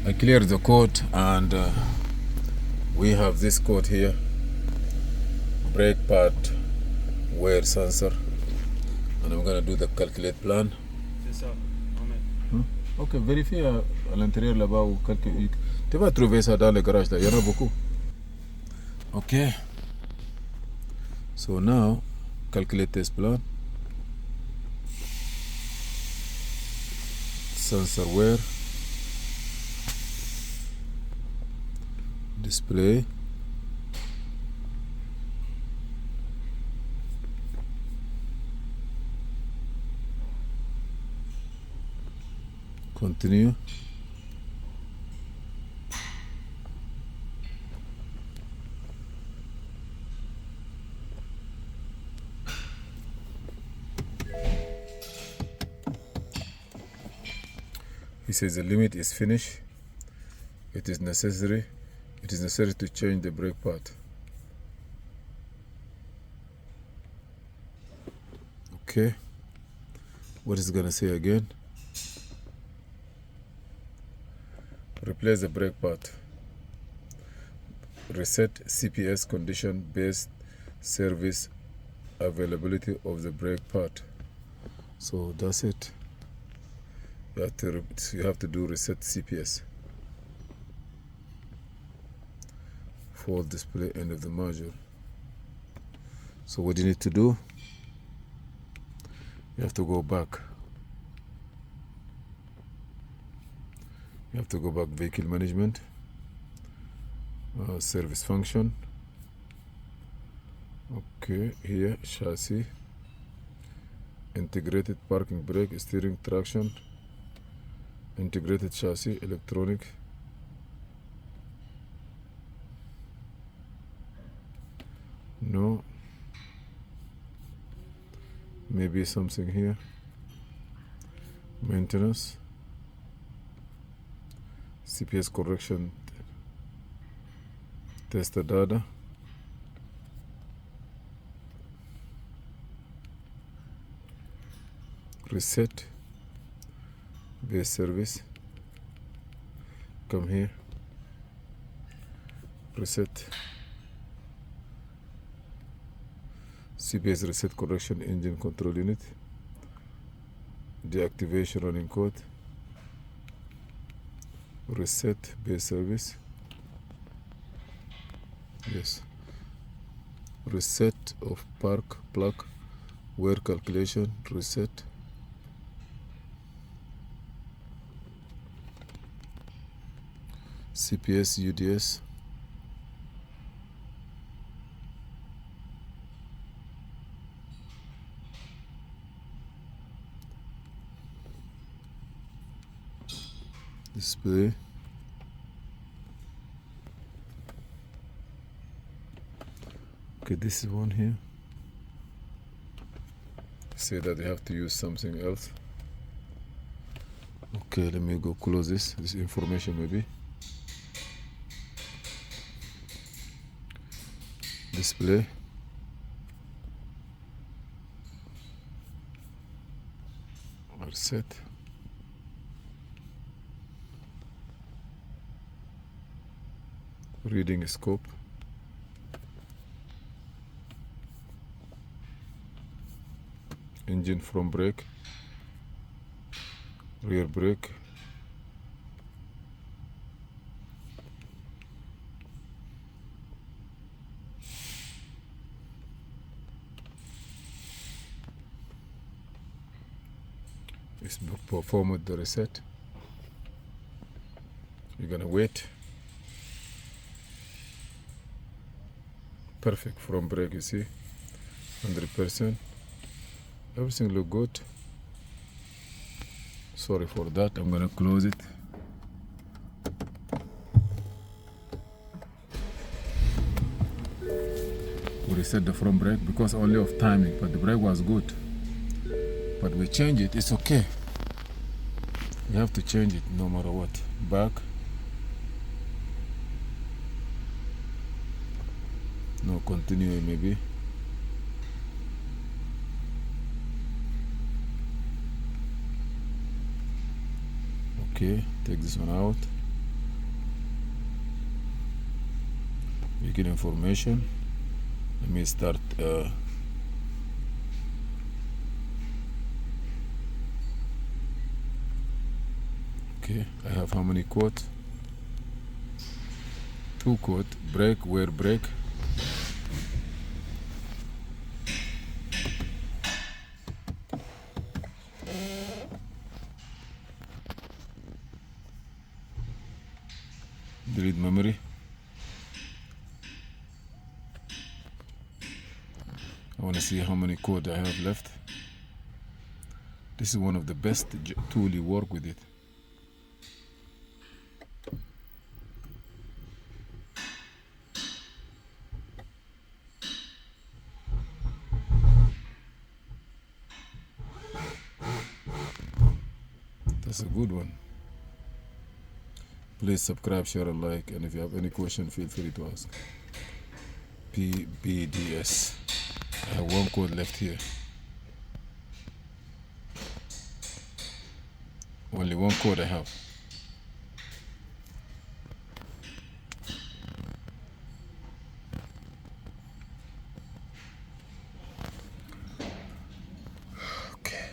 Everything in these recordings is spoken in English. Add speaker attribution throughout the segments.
Speaker 1: I cleared the code, and we have this code here: brake pad wear sensor, and I'm gonna do the calculate plan.
Speaker 2: C'est ça. Ahmed.
Speaker 1: Ok, vérifie à l'intérieur là-bas ou tu vas trouver ça dans le garage là, il y en a beaucoup. Ok. So now, calculate this plan. Sensor wear. Display. Continue. He says the limit is finished. It is necessary to change the brake pad. Okay. What is it gonna say again? Replace the brake pad. Reset CPS condition based service availability of the brake pad. So that's it. You have to do reset CPS. Full display end of the module. So what you need to do, you have to go back. You have to go back vehicle management, service function. Okay, here chassis, integrated parking brake, steering traction, integrated chassis, electronic. No, maybe something here. Maintenance, CPS correction, test the data. Reset base service. Come here. Reset CPS reset correction engine control unit. Deactivation running code. Reset base service. Yes. Reset of park plug wear calculation. Reset. CPS UDS. Display. Okay, this is one here. Say that you have to use something else. Okay, let me go close this information maybe. Display. Reset. Reading scope. Engine front brake. Rear brake. It's performed the reset. You're gonna wait. Perfect front brake, you see, 100%. Everything look good. Sorry for that. I'm gonna close it. We reset the front brake because only of timing, but the brake was good. But we change it. It's okay. You have to change it no matter what. Back. No, continue maybe. Okay, take this one out. vehicle information. Let me start. Okay, I have how many quotes? 2 quotes. Brake, where brake? Delete memory. I want to see how many code I have left. This is one of the best tool you work with it. That's a good one. Please subscribe, share, and like. And if you have any question, feel free to ask. PBDS. I have 1 code left here. Only 1 code I have. Okay.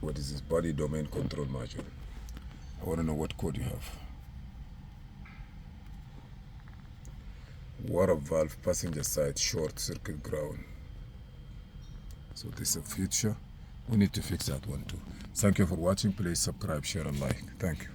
Speaker 1: What is this? Body domain control module. I want to know what code you have. Water valve passenger side short circuit ground. So this is a feature. We need to fix that one too. Thank you for watching. Please subscribe, share, and like. Thank you.